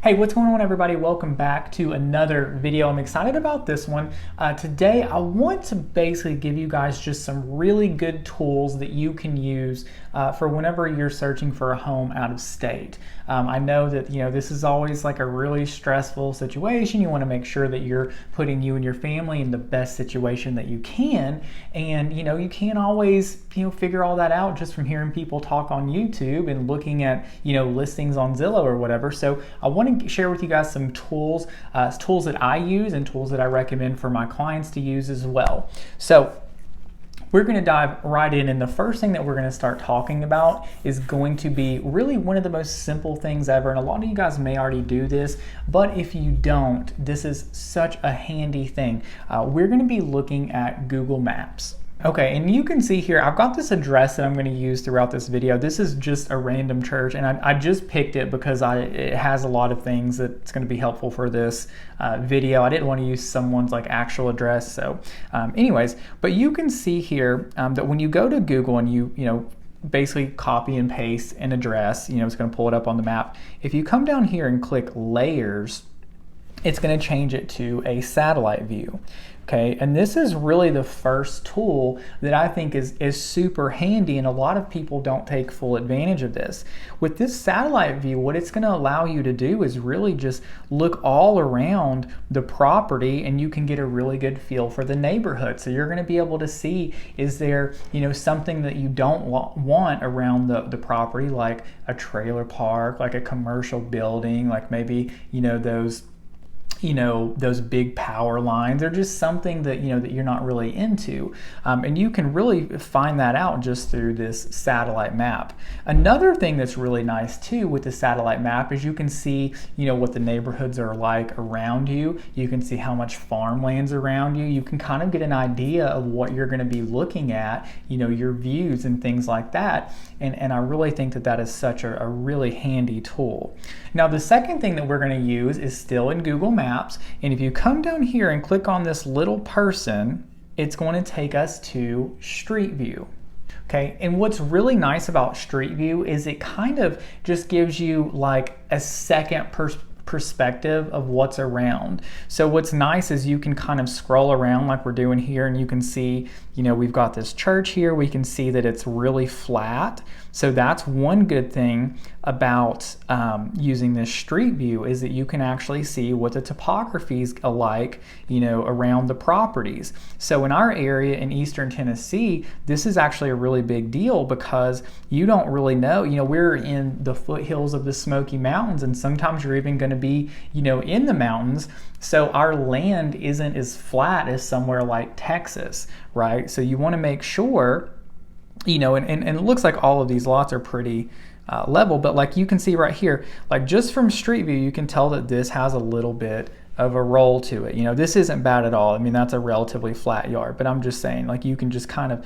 Hey, what's going on, everybody? Welcome back to another video. I'm excited about this one. Today, I want to basically give you guys just some really good tools that you can use for whenever you're searching for a home out of state. I know that this is always like a really stressful situation. You want to make sure that you're putting you and your family in the best situation that you can, and you can't always figure all that out just from hearing people talk on YouTube and looking at listings on Zillow or whatever. So I want to share with you guys some tools, tools that I use and tools that I recommend for my clients to use as well. So we're going to dive right in, and the first thing that we're going to start talking about is going to be really one of the most simple things ever, and a lot of you guys may already do this, but if you don't, this is such a handy thing. We're going to be looking at Google Maps. Okay, and you can see here, I've got this address that I'm going to use throughout this video. This is just a random church, and I just picked it because it has a lot of things that's going to be helpful for this video. I didn't want to use someone's actual address. So anyways, but you can see here that when you go to Google and you basically copy and paste an address, it's going to pull it up on the map. If you come down here and click layers, it's going to change it to a satellite view. Okay, and this is really the first tool that I think is super handy, and a lot of people don't take full advantage of this. With this satellite view, what it's going to allow you to do is really just look all around the property, and you can get a really good feel for the neighborhood. So you're going to be able to see, is there something that you don't want around the property, like a trailer park, like a commercial building, like maybe those big power lines, or just something that that you're not really into, and you can really find that out just through this satellite map. Another thing that's really nice too with the satellite map is you can see what the neighborhoods are like around you. You can see how much farmland's around you. You can kind of get an idea of what you're going to be looking at, your views and things like that, and I really think that is such a really handy tool. Now the second thing that we're going to use is still in Google Maps, and if you come down here and click on this little person, it's going to take us to Street View. Okay, and what's really nice about Street View is it kind of just gives you like a second perspective of what's around. So what's nice is you can kind of scroll around like we're doing here, and you can see we've got this church here. We can see that it's really flat. So that's one good thing about using this street view, is that you can actually see what the topography is like around the properties. So in our area in Eastern Tennessee, this is actually a really big deal because you don't really know. We're in the foothills of the Smoky Mountains, and sometimes you're even going to be in the mountains. So our land isn't as flat as somewhere like Texas, right? So you want to make sure, and it looks like all of these lots are pretty level, but like you can see right here, like just from Street View, you can tell that this has a little bit of a roll to it. This isn't bad at all. I mean, that's a relatively flat yard, but I'm just saying, like, you can just kind of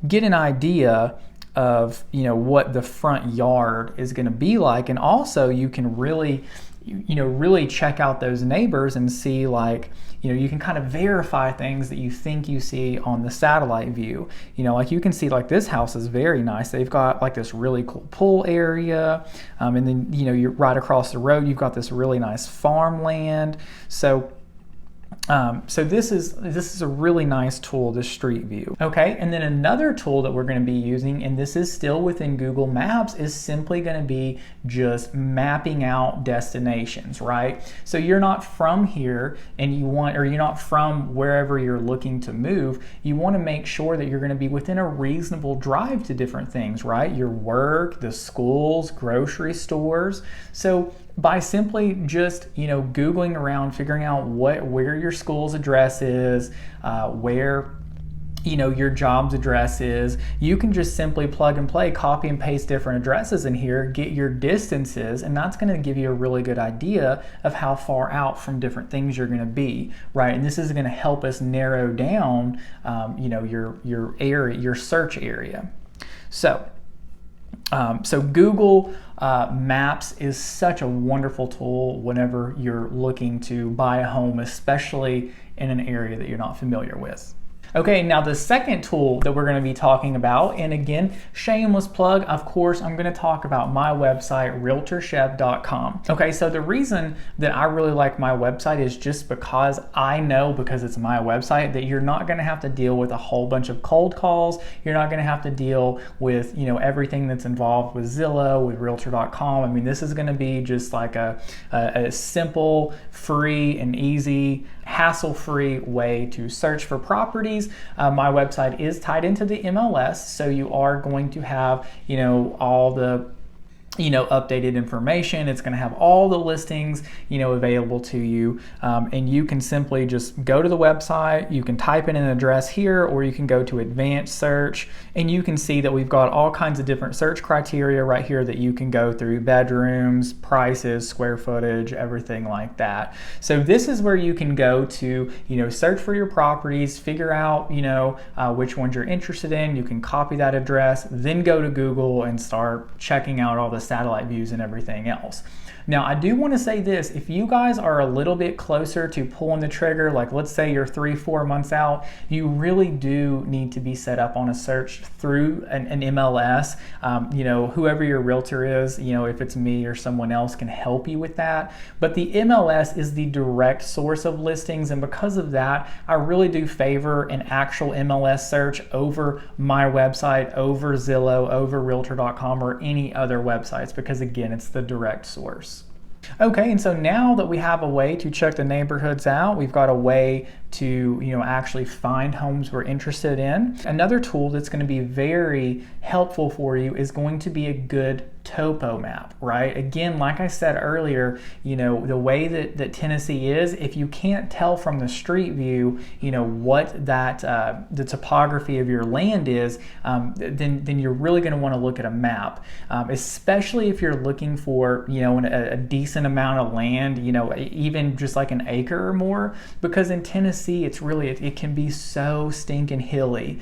get an idea of what the front yard is going to be like, and also you can really really check out those neighbors and see, like, you can kind of verify things that you think you see on the satellite view. Like you can see, like, this house is very nice. They've got like this really cool pool area, and then you're right across the road, you've got this really nice farmland. So this is a really nice tool, this Street View. Okay, and then another tool that we're going to be using, and this is still within Google Maps, is simply going to be just mapping out destinations, right? So you're not from here, and you're not from wherever you're looking to move. You want to make sure that you're going to be within a reasonable drive to different things, right? Your work, the schools, grocery stores. So by simply just Googling around, figuring out where your school's address is, where your job's address is, you can just simply plug and play, copy and paste different addresses in here, get your distances, and that's going to give you a really good idea of how far out from different things you're going to be, right? And this is going to help us narrow down your area, your search area. So Google Maps is such a wonderful tool whenever you're looking to buy a home, especially in an area that you're not familiar with. Okay, now the second tool that we're going to be talking about, and again, shameless plug, of course, I'm going to talk about my website, realtorchef.com. Okay, so the reason that I really like my website is just because I know, because it's my website, that you're not going to have to deal with a whole bunch of cold calls. You're not going to have to deal with, everything that's involved with Zillow, with realtor.com. I mean, this is going to be just like a simple, free, and easy, hassle-free way to search for properties. My website is tied into the MLS, so you are going to have, all the updated information. It's going to have all the listings, available to you. And you can simply just go to the website. You can type in an address here, or you can go to advanced search, and you can see that we've got all kinds of different search criteria right here that you can go through: bedrooms, prices, square footage, everything like that. So this is where you can go to, search for your properties, figure out, which ones you're interested in. You can copy that address, then go to Google and start checking out all the satellite views and everything else. Now, I do want to say this: if you guys are a little bit closer to pulling the trigger, like let's say you're 3-4 months out, you really do need to be set up on a search through an MLS. Whoever your realtor is, if it's me or someone else, can help you with that. But the MLS is the direct source of listings, and because of that, I really do favor an actual MLS search over my website, over Zillow, over realtor.com, or any other websites, because again, it's the direct source. Okay, and so now that we have a way to check the neighborhoods out, we've got a way to actually find homes we're interested in. Another tool that's going to be very helpful for you is going to be a good topo map, right? Again, like I said earlier, the way that Tennessee is, if you can't tell from the street view, what that the topography of your land is, then you're really going to want to look at a map, especially if you're looking for a decent amount of land, even just like an acre or more, because in Tennessee it can be so stinking hilly.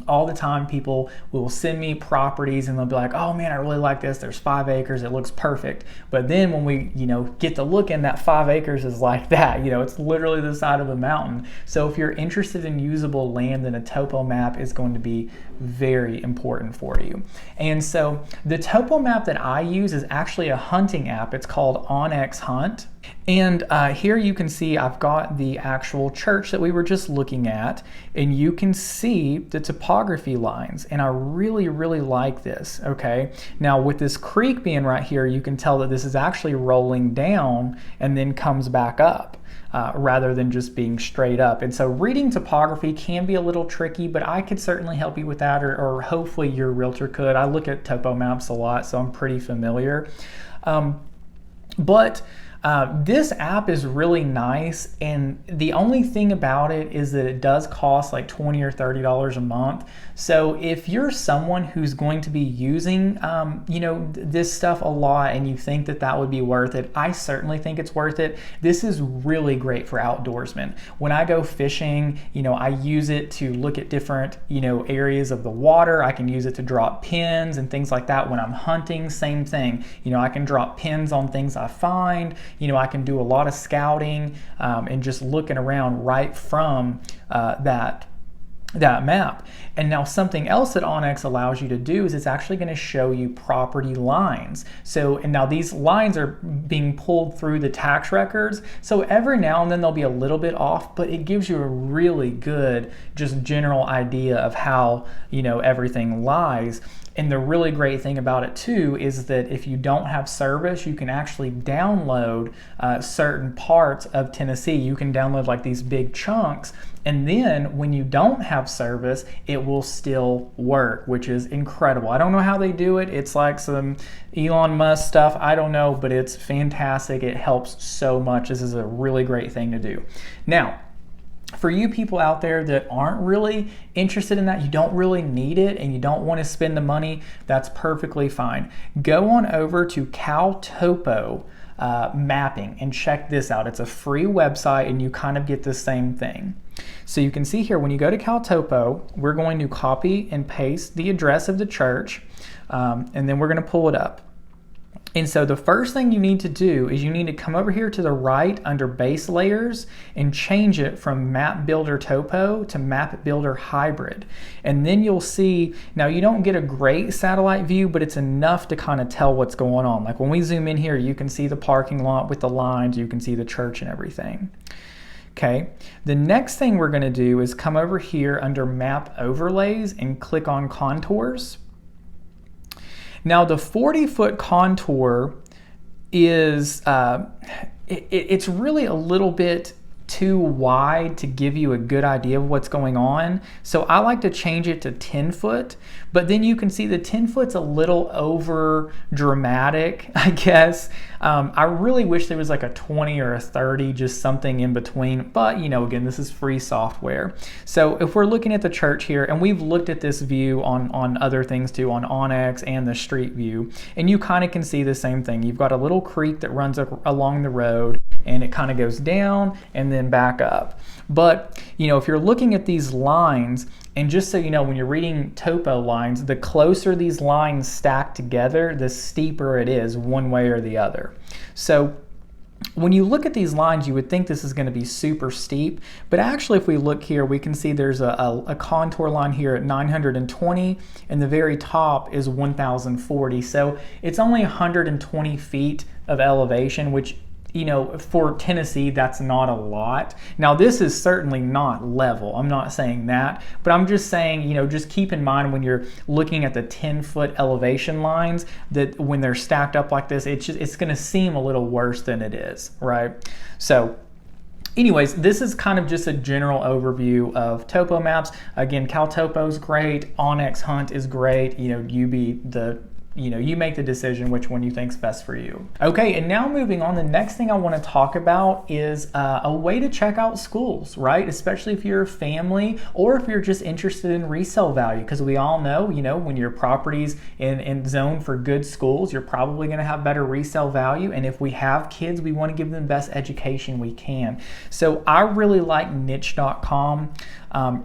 All the time people will send me properties and they'll be like, oh man, I really like this. There's 5 acres. It looks perfect. But then when we, get to look in, that 5 acres is like that. It's literally the side of a mountain. So if you're interested in usable land, then a topo map is going to be very important for you. And so the topo map that I use is actually a hunting app. It's called OnX Hunt. And here you can see I've got the actual church that we were just looking at, and you can see the topography lines, and I really, really like this, okay? Now with this creek being right here, you can tell that this is actually rolling down and then comes back up. Rather than just being straight up. And so reading topography can be a little tricky, but I could certainly help you with that, or hopefully your realtor could. I look at topo maps a lot, so I'm pretty familiar. But this app is really nice, and the only thing about it is that it does cost like $20 or $30 a month. So if you're someone who's going to be using this stuff a lot, and you think that would be worth it, I certainly think it's worth it. This is really great for outdoorsmen. When I go fishing, I use it to look at different areas of the water. I can use it to drop pins and things like that. When I'm hunting, same thing. I can drop pins on things I find. I can do a lot of scouting and just looking around right from that map. And now something else that OnX allows you to do is it's actually going to show you property lines. And now these lines are being pulled through the tax records. So every now and then they'll be a little bit off, but it gives you a really good, just general idea of how, everything lies. And the really great thing about it too is that if you don't have service, you can actually download certain parts of Tennessee. You can download like these big chunks, and then when you don't have service, it will still work, which is incredible. I don't know how they do it. It's like some Elon Musk stuff. I don't know, but it's fantastic. It helps so much. This is a really great thing to do. Now, for you people out there that aren't really interested in that, you don't really need it, and you don't want to spend the money, that's perfectly fine. Go on over to CalTopo Mapping and check this out. It's a free website, and you kind of get the same thing. So you can see here, when you go to CalTopo, we're going to copy and paste the address of the church, and then we're going to pull it up. And so the first thing you need to do is you need to come over here to the right under base layers and change it from map builder topo to map builder hybrid. And then you'll see, now you don't get a great satellite view, but it's enough to kind of tell what's going on. Like when we zoom in here, you can see the parking lot with the lines, you can see the church and everything. Okay, the next thing we're going to do is come over here under map overlays and click on contours. Now the 40-foot contour is, it's really a little bit too wide to give you a good idea of what's going on. So I like to change it to 10 foot, but then you can see the 10 foot's a little over dramatic, I guess. I really wish there was like a 20 or a 30, just something in between, but you know, again, this is free software. So if we're looking at the church here, and we've looked at this view on other things too, on Onyx and the street view, and you kind of can see the same thing. You've got a little creek that runs along the road, and it kind of goes down and then back up. But you know, if you're looking at these lines, and just so you know, when you're reading topo lines, the closer these lines stack together, the steeper it is one way or the other. So when you look at these lines, you would think this is going to be super steep, but actually if we look here, we can see there's a contour line here at 920, and the very top is 1040. So it's only 120 feet of elevation, which, you know, for Tennessee, that's not a lot. Now, this is certainly not level. I'm not saying that, but I'm just saying, you know, just keep in mind when you're looking at the 10-foot elevation lines that when they're stacked up like this, it's going to seem a little worse than it is, right? So anyways, this is kind of just a general overview of topo maps. Again, CalTopo is great. Onyx Hunt is great. You know, you make the decision which one you think's best for you. Okay, and now moving on, the next thing I want to talk about is a way to check out schools, right? Especially if you're a family or if you're just interested in resale value, because we all know, you know, when your property's in zone for good schools, you're probably going to have better resale value. And if we have kids, we want to give them the best education we can. So I really like niche.com.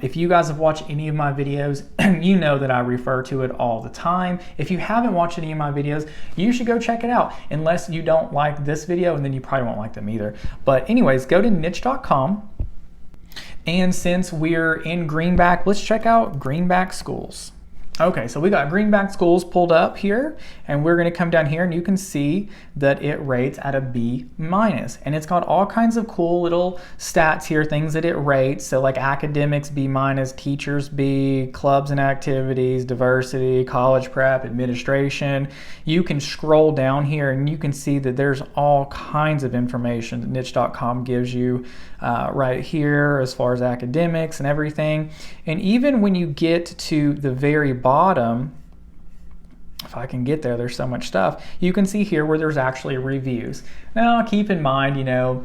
If you guys have watched any of my videos, you know that I refer to it all the time. If you haven't watched any of my videos, you should go check it out, unless you don't like this video, and then you probably won't like them either. But anyways, go to niche.com. And since we're in Greenback, let's check out Greenback schools. Okay, so we got Greenback schools pulled up here, and we're going to come down here, and you can see that it rates at a B-, and it's got all kinds of cool little stats here, things that it rates. So like academics B-, teachers B, clubs and activities, diversity, college prep, administration. You can scroll down here, and you can see that there's all kinds of information that niche.com gives you right here as far as academics and everything. And even when you get to the very bottom, if I can get there, there's so much stuff. You can see here where there's actually reviews. Now, keep in mind, you know,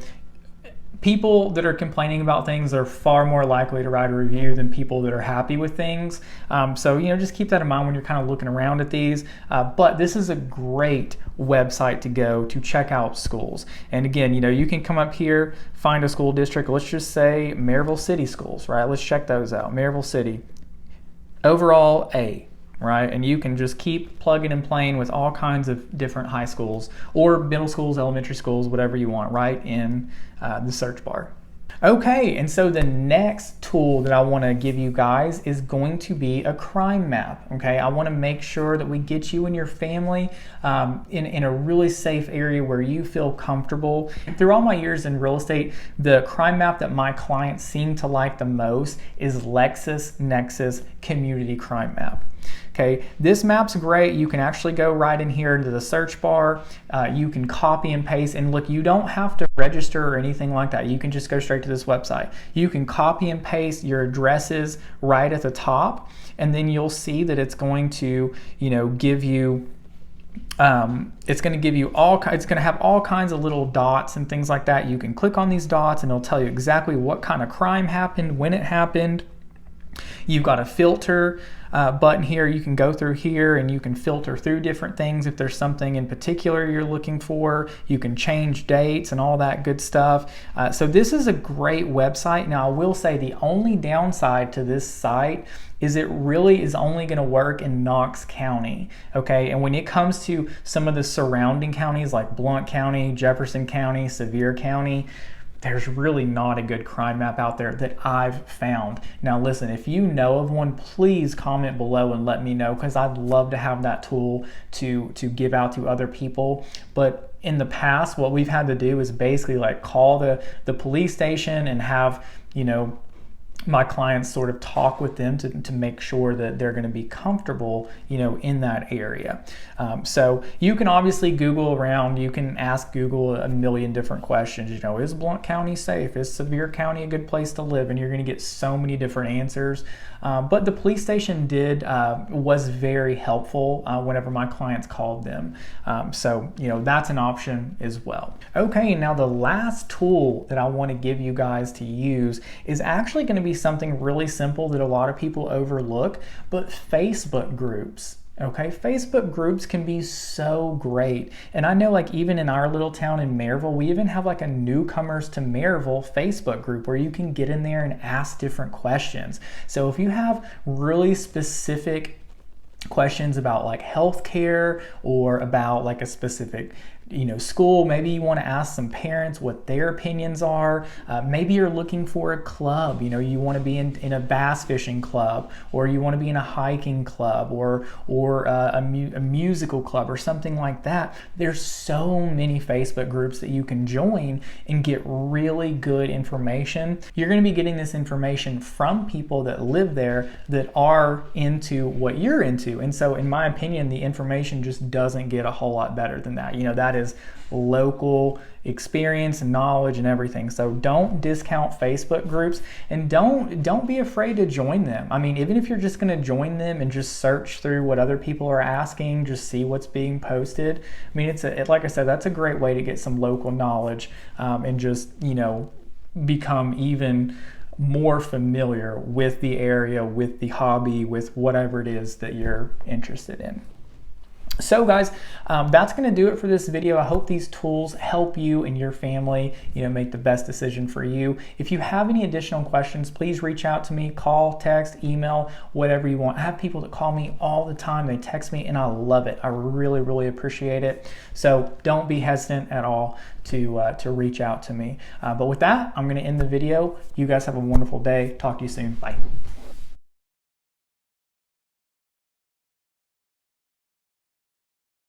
people that are complaining about things are far more likely to write a review than people that are happy with things. So, you know, just keep that in mind when you're kind of looking around at these. But this is a great website to go to check out schools. And again, you know, you can come up here, find a school district. Let's just say Maryville City schools, right? Let's check those out. Maryville City. Overall A, right? And you can just keep plugging and playing with all kinds of different high schools or middle schools, elementary schools, whatever you want, right in the search bar. Okay, and so the next tool that I want to give you guys is going to be a crime map. Okay, I want to make sure that we get you and your family in a really safe area where you feel comfortable. Through all my years in real estate, the crime map that my clients seem to like the most is LexisNexis Community Crime Map. Okay, this map's great. You can actually go right in here into the search bar. You can copy and paste, and look, you don't have to register or anything like that. You can just go straight to this website. You can copy and paste your addresses right at the top, and then you'll see that it's going to, you know, give you it's going to have all kinds of little dots and things like that. You can click on these dots, and it'll tell you exactly what kind of crime happened, when it happened. You've got a filter button here. You can go through here and you can filter through different things if there's something in particular you're looking for. You can change dates and all that good stuff. So this is a great website. Now I will say the only downside to this site is it really is only going to work in Knox County, okay? And when it comes to some of the surrounding counties like Blount County, Jefferson County, Sevier County, there's really not a good crime map out there that I've found. Now listen, if you know of one, please comment below and let me know, because I'd love to have that tool to give out to other people. But in the past, what we've had to do is basically like call the police station and have, you know, my clients sort of talk with them to make sure that they're going to be comfortable, you know, in that area. So you can obviously Google around. You can ask Google a million different questions. You know, is Blount County safe? Is Sevier County a good place to live? And you're going to get so many different answers. But the police station was very helpful whenever my clients called them. So, you know, that's an option as well. Okay, now the last tool that I want to give you guys to use is actually going to be something really simple that a lot of people overlook, but Facebook groups. Okay, Facebook groups can be so great. And I know, like, even in our little town in Maryville, we even have like a newcomers to Maryville Facebook group where you can get in there and ask different questions. So if you have really specific questions about like healthcare or about like a specific, you know, school, maybe you want to ask some parents what their opinions are. Maybe you're looking for a club, you know, you want to be in a bass fishing club, or you want to be in a hiking club, or a musical club or something like that. There's so many Facebook groups that you can join and get really good information. You're going to be getting this information from people that live there that are into what you're into. And so in my opinion, the information just doesn't get a whole lot better than that. You know, that is local experience and knowledge and everything. So don't discount Facebook groups, and don't be afraid to join them. I mean, even if you're just going to join them and just search through what other people are asking, just see what's being posted. I mean, like I said, that's a great way to get some local knowledge and just, you know, become even more familiar with the area, with the hobby, with whatever it is that you're interested in. So guys, that's going to do it for this video. I hope these tools help you and your family, you know, make the best decision for you. If you have any additional questions, please reach out to me, call, text, email, whatever you want. I have people that call me all the time. They text me and I love it. I really, really appreciate it. So don't be hesitant at all to reach out to me. But with that, I'm going to end the video. You guys have a wonderful day. Talk to you soon. Bye.